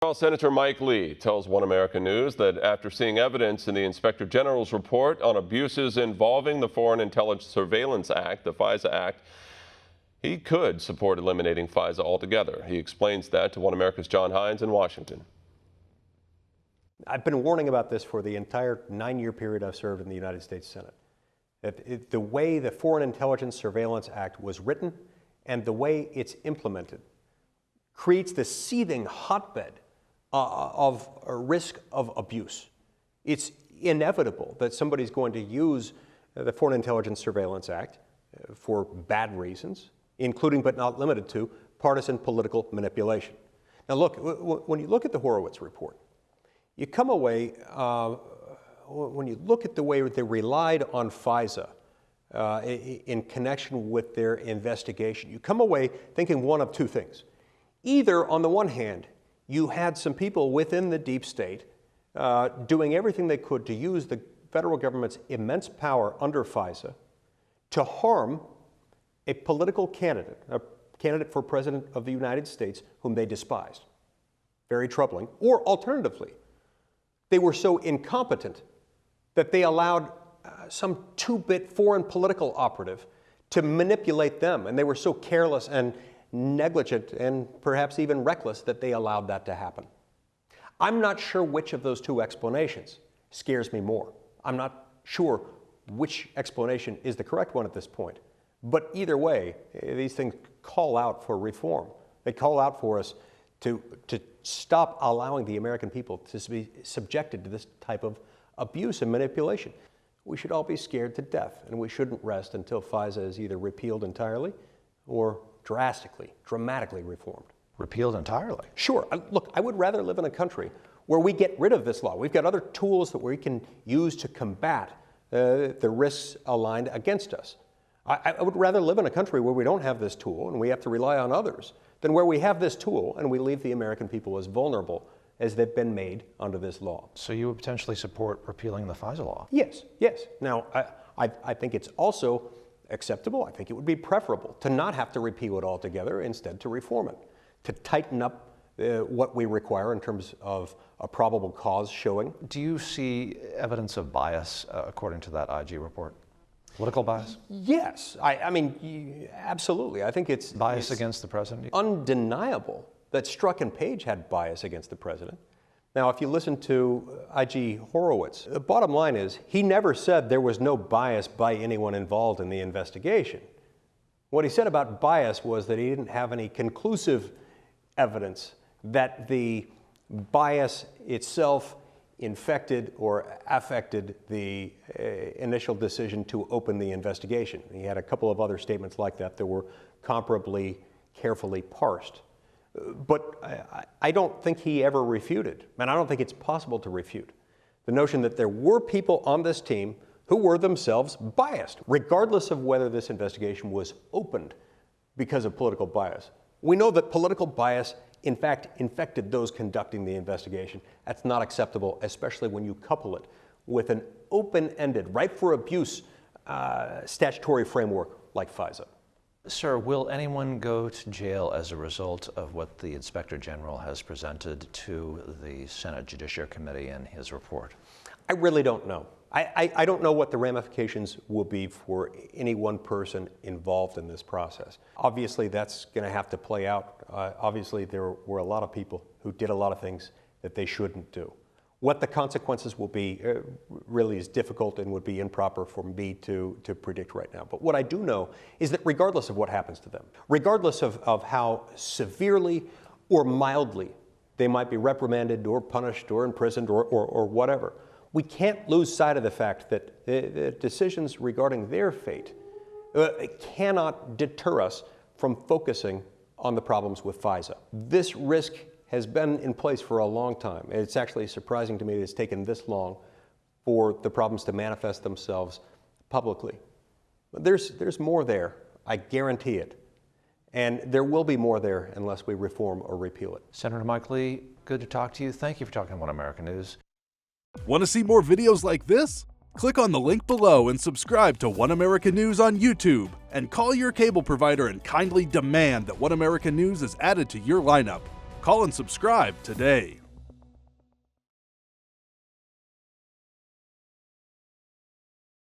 Well, Senator Mike Lee tells One America News that after seeing evidence in the Inspector General's report on abuses involving the Foreign Intelligence Surveillance Act, the FISA Act, he could support eliminating FISA altogether. He explains that to One America's John Hines in Washington. I've been warning about this for the entire 9-year period I've served in the United States Senate. The way the Foreign Intelligence Surveillance Act was written and the way it's implemented creates this seething hotbed of a risk of abuse. It's inevitable that somebody's going to use the Foreign Intelligence Surveillance Act for bad reasons, including but not limited to partisan political manipulation. Now look, when you look at the Horowitz report, you come away, when you look at the way they relied on FISA in connection with their investigation, you come away thinking one of two things. Either, on the one hand, you had some people within the deep state doing everything they could to use the federal government's immense power under FISA to harm a political candidate, a candidate for president of the United States whom they despised. Very troubling. Or alternatively, they were so incompetent that they allowed some two-bit foreign political operative to manipulate them, and they were so careless and negligent and perhaps even reckless that they allowed that to happen. I'm not sure which of those two explanations scares me more. I'm not sure which explanation is the correct one at this point. But either way, these things call out for reform. They call out for us to stop allowing the American people to be subjected to this type of abuse and manipulation. We should all be scared to death, and we shouldn't rest until FISA is either repealed entirely or dramatically reformed. Repealed entirely? Sure. Look, I would rather live in a country where we get rid of this law. We've got other tools that we can use to combat the risks aligned against us. I would rather live in a country where we don't have this tool and we have to rely on others than where we have this tool and we leave the American people as vulnerable as they've been made under this law. So you would potentially support repealing the FISA law? Yes, yes. Now, I think it's also acceptable. I think it would be preferable to not have to repeal it altogether, instead to reform it, to tighten up what we require in terms of a probable cause showing. Do you see evidence of bias according to that IG report? Political bias? Yes. I mean, absolutely. I think it's bias against the president? Undeniable that Strzok and Page had bias against the president. Now, if you listen to IG Horowitz, the bottom line is he never said there was no bias by anyone involved in the investigation. What he said about bias was that he didn't have any conclusive evidence that the bias itself infected or affected the initial decision to open the investigation. He had a couple of other statements like that that were comparably carefully parsed. But I don't think he ever refuted, and I don't think it's possible to refute, the notion that there were people on this team who were themselves biased, regardless of whether this investigation was opened because of political bias. We know that political bias, in fact, infected those conducting the investigation. That's not acceptable, especially when you couple it with an open-ended, ripe for abuse statutory framework like FISA. Sir, will anyone go to jail as a result of what the Inspector General has presented to the Senate Judiciary Committee in his report? I really don't know. I don't know what the ramifications will be for any one person involved in this process. Obviously, that's going to have to play out. Obviously, there were a lot of people who did a lot of things that they shouldn't do. What the consequences will be really is difficult and would be improper for me to predict right now. But what I do know is that regardless of what happens to them, regardless of how severely or mildly they might be reprimanded or punished or imprisoned or whatever, we can't lose sight of the fact that the decisions regarding their fate cannot deter us from focusing on the problems with FISA. This risk has been in place for a long time. It's actually surprising to me that it's taken this long for the problems to manifest themselves publicly. But there's more there, I guarantee it. And there will be more there unless we reform or repeal it. Senator Mike Lee, good to talk to you. Thank you for talking to One America News. Want to see more videos like this? Click on the link below and subscribe to One America News on YouTube. And call your cable provider and kindly demand that One America News is added to your lineup. Call and subscribe today.